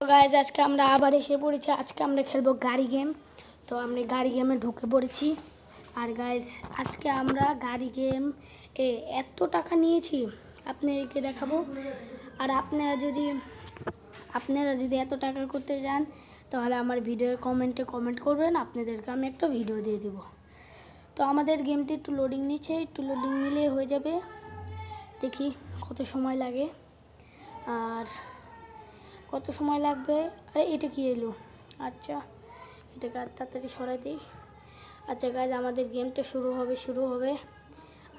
তো গাইজ আজকে আমরা আবার এসে পড়েছি। আজকে আমরা খেলবো গাড়ি গেম। তো আমরা গাড়ি গেমে ঢুকে পড়েছি। আর গাইজ আজকে আমরা গাড়ি গেম এত টাকা নিয়েছি আপনাদেরকে দেখাবো। আর আপনারা যদি এত টাকা করতে চান তাহলে আমার ভিডিওর কমেন্টে কমেন্ট করবেন, আপনাদেরকে আমি একটা ভিডিও দিয়ে দেবো। তো আমাদের গেমটি একটু লোডিং নিচ্ছে, একটু লোডিং নিলে হয়ে যাবে। দেখি কত সময় লাগে আর কত সময় লাগবে। আরে এটা কি এলো? আচ্ছা, এটাকে আর তাড়াতাড়ি সরাই দিই। আচ্ছা গাইজ, আমাদের গেমটা শুরু হবে।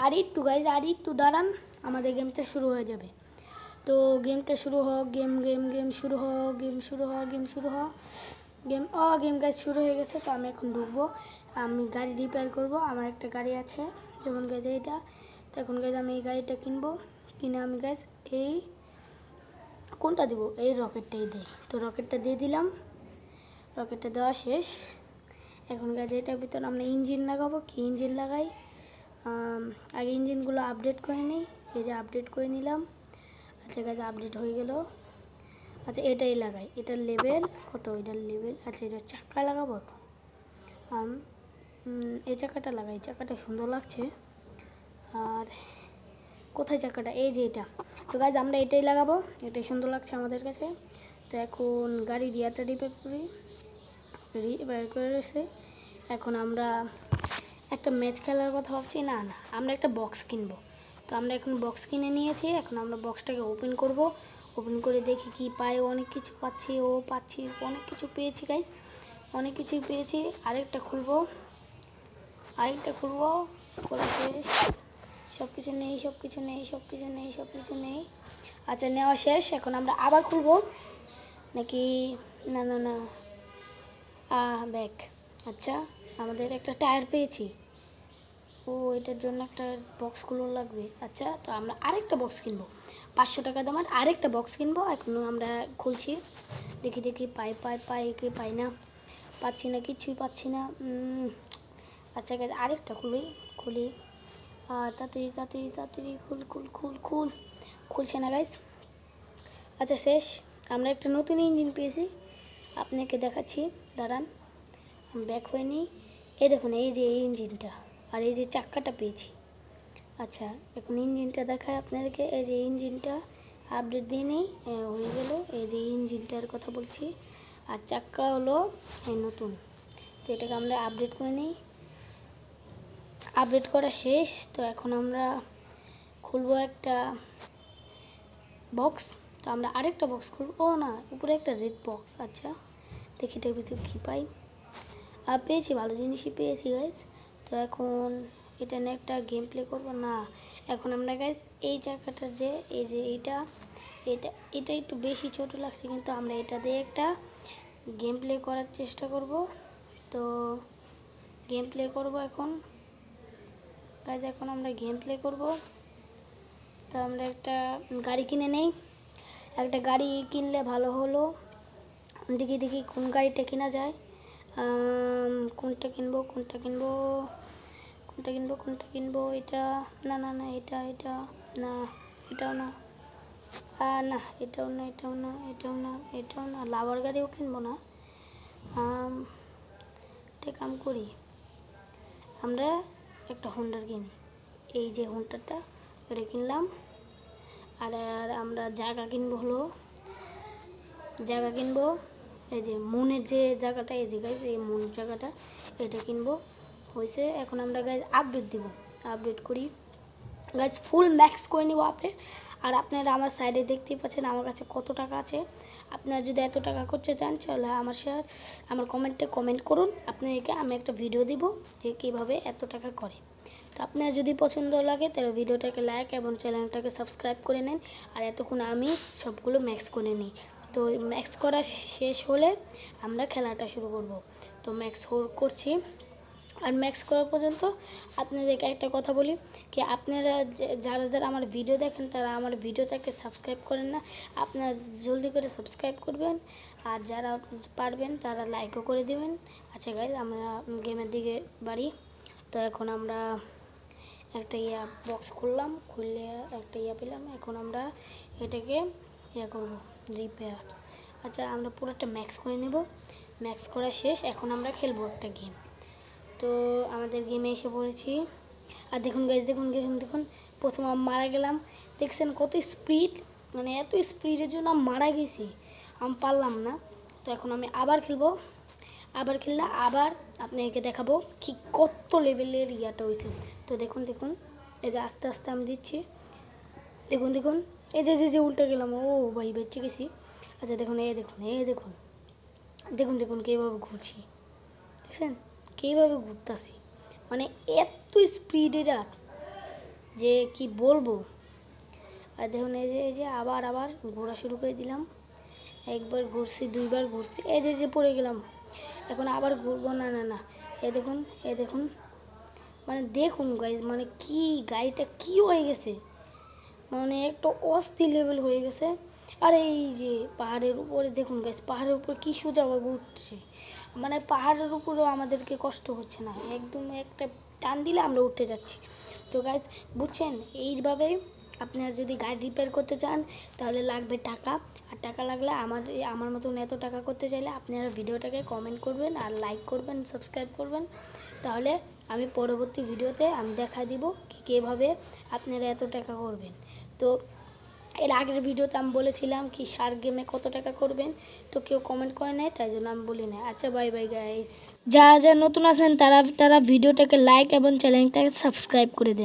আর একটু দাঁড়ান, আমাদের গেমটা শুরু হয়ে যাবে। তো গেমটা শুরু হোক। গেম শুরু হোক। গেম গাইজ শুরু হয়ে গেছে। তো আমি এখন ঢুকবো। আমি গাড়ি রিপেয়ার করব। আমার একটা গাড়ি আছে, যেমন গাইজ এইটা। তো এখন গাইজ আমি এই গাড়িটা কিনে আমি গাইজ এই কোনটা দিব, এই রকেটটাই দিই। তো রকেটটা দিয়ে দিলাম। রকেটটা দেওয়া শেষ। এখন গাইজ এটার ভিতরে আমরা ইঞ্জিন লাগাবো। কি ইঞ্জিন লাগাই? আগে ইঞ্জিনগুলো আপডেট করে নিই। এই যে আপডেট করে নিলাম। আচ্ছা গাইজ, আপডেট হয়ে গেল। আচ্ছা এটাই লাগাই। এটার লেভেল কত? এটার লেভেল, আচ্ছা এটা চাকা লাগাবো। এই চাকাটা লাগাই। চাকাটা সুন্দর লাগছে। আর কোথায় চাকাটা? এই যে এটা। তো গাইজ আমরা এটাই লাগাবো, এটাই সুন্দর লাগছে আমাদের কাছে। তো এখন গাড়ির ইয়াটা রিপেয়ার করে রয়েছে। এখন আমরা একটা ম্যাচ খেলার কথা ভাবছি। না আমরা একটা বক্স কিনবো। তো আমরা এখন বক্স কিনে নিয়েছি। এখন আমরা বক্সটাকে ওপেন করব। ওপেন করে দেখি কি পাই। অনেক কিছু পাচ্ছি, অনেক কিছু পেয়েছি গাইজ, অনেক কিছুই পেয়েছি। আরেকটা খুলবো। খোলা শেষ। সব কিছু নেই। আচ্ছা নেওয়া শেষ। এখন আমরা আবার খুলবো নাকি? না ব্যাক। আচ্ছা আমাদের একটা টায়ার পেয়েছি। এটার জন্য একটা বক্সগুলো লাগবে। আচ্ছা, তো আমরা আরেকটা বক্স কিনবো। 500 টাকা দামের আরেকটা বক্স কিনবো। এখনও আমরা খুলছি। দেখি পাই না, পাচ্ছি না, কিছুই পাচ্ছি না। আচ্ছা গাইজ, আরেকটা খুলি। তাড়াতাড়ি খুলছে না গাইজ। আচ্ছা শেষ। আমরা একটা নতুন ইঞ্জিন পেয়েছি, আপনাকে দেখাচ্ছি, দাঁড়ান। আমি ব্যাক হয়ে নিই। এই দেখুন, এই যে এই ইঞ্জিনটা আর এই যে চাক্কাটা পেয়েছি। আচ্ছা এখন ইঞ্জিনটা দেখায় আপনাদেরকে। এই যে ইঞ্জিনটা আপডেট দিয়ে নিই, হয়ে গেল। এই যে ইঞ্জিনটার কথা বলছি। আর চাক্কা হলো নতুন। তো এটাকে আমরা আপডেট করে নিই। আপডেট করা শেষ। তো এখন আমরা খুলবো একটা বক্স। তো আমরা আরেকটা বক্স খুলবো। না, উপরে একটা রেড বক্স। আচ্ছা দেখি এটার ভিতরে কী পাই। পেয়েছি, ভালো জিনিসই পেয়েছি গাইজ। তো এখন এটা নিয়ে একটা গেম প্লে করবো। না, এখন আমরা গাইজ এই জায়গাটা যে এই যে এটা একটু বেশি ছোট লাগছে, কিন্তু আমরা এটা দিয়ে একটা গেম প্লে করার চেষ্টা করব। তো গেম প্লে করবো এখন গাইজ। এখন আমরা গেম প্লে করবো। তো আমরা একটা গাড়ি কিনে নেই। একটা গাড়ি কিনলে ভালো হলো। দেখি কোন গাড়িটা কেনা যায়। কোনটা কিনবো? এটা না এটা না, এটাও না, এটাও না। লাভার গাড়িও কিনবো না। একটা কাম করি, আমরা একটা হোন্ডার কিনি। এই যে হোন্ডাটা, এটা কিনলাম। আর আমরা জায়গা কিনবো এই যে মনের যে জায়গাটা, এই যে গাইজ এই মনের জায়গাটা, এটা কিনবো। হয়েছে। এখন আমরা গাইজ আপডেট দিব। আপডেট করি গাইজ, ফুল ম্যাক্স করে নিব আপডেট। আর আপনারা আমার সাইডে দেখতেই পাচ্ছেন আমার কাছে কত টাকা আছে। আপনারা যদি এত টাকা করতে চান তাহলে আমার কমেন্টে কমেন্ট করুন, আপনাদেরকে আমি একটা ভিডিও দিব যে কীভাবে এত টাকা করে। তো আপনার যদি পছন্দ লাগে তাহলে ভিডিওটাকে লাইক এবং চ্যানেলটাকে সাবস্ক্রাইব করে নেন। আর এতক্ষণ আমি সবগুলো ম্যাক্স করে নিই। তো ম্যাক্স করা শেষ হলে আমরা খেলাটা শুরু করব। তো ম্যাক্স করছি। আর ম্যাক্স করা পর্যন্ত আপনাদেরকে একটা কথা বলি, কি আপনারা যারা আমার ভিডিও দেখেন তারা আমার ভিডিওটাকে সাবস্ক্রাইব করেন না। আপনারা জলদি করে সাবস্ক্রাইব করবেন। আর যারা পারবেন তারা লাইকও করে দেবেন। আচ্ছা গাইজ, আমরা গেমের দিকে বাড়ি। তো এখন আমরা একটা বক্স খুললাম, খুললে একটা পেলাম। এখন আমরা এটাকে করব রিপেয়ার। আচ্ছা আমরা পুরোটা ম্যাক্স করে নেব। ম্যাক্স করা শেষ, এখন আমরা খেলবো একটা গেম। তো আমাদের গেমে এসে পড়েছি। আর দেখুন গাইজ, দেখুন প্রথম আমি মারা গেলাম। দেখছেন কত স্পিড, মানে এত স্পিডের জন্য আমি মারা গেছি, আমি পারলাম না। তো এখন আমি আবার খেলবো। আবার খেললে আবার আপনাকে দেখাবো কি কত লেভেলের ইয়াটা হয়েছে। তো দেখুন এই যে আস্তে আস্তে আমি দিচ্ছি। দেখুন এই যে উল্টে গেলাম। ও ভাই বেঁচে গেছি। আচ্ছা দেখুন দেখুন কীভাবে ঘুরছি, দেখছেন কীভাবে ঘুরতেছি, মানে এত স্পিড এটা যে কি বলবো। আর দেখুন এই যে আবার ঘোরা শুরু করে দিলাম। একবার ঘুরছি, দুইবার ঘুরছি, এই যে পড়ে গেলাম। এখন আবার ঘুরবো। না এই দেখুন মানে দেখুন গাইজ, মানে কি গাড়িটা কি হয়ে গেছে, মানে একটা অস্থির লেভেল হয়ে গেছে। আর এই যে পাহাড়ের উপরে দেখুন গাইজ, পাহাড়ের উপরে কি সোজাভাবে উঠছে, মানে পাহাড়ের উপরেও আমাদেরকে কষ্ট হচ্ছে না, একদম একটা টান দিলে আমরা উঠতে যাচ্ছি। তো গাইজ বুঝছেন, এইভাবে আপনারা যদি গাড়ি রিপেয়ার করতে চান তাহলে লাগবে টাকা। আর টাকা লাগলে আমার মতন এত টাকা করতে চাইলে আপনারা ভিডিওটাকে কমেন্ট করবেন আর লাইক করবেন, সাবস্ক্রাইব করবেন। তাহলে আমি পরবর্তী ভিডিওতে আমি দেখা দিব কীভাবে আপনারা এত টাকা করবেন। তো এর আগের ভিডিওতে আমি বলেছিলাম কি শার্ক গেমে কত টাকা করবেন, তো কেউ কমেন্ট করে নাই, তাই জন্য আমি বলি না। আচ্ছা বাই গাইস, যারা নতুন আছেন তারা ভিডিওটাকে লাইক এবং চ্যানেলটাকে সাবস্ক্রাইব করে দেন।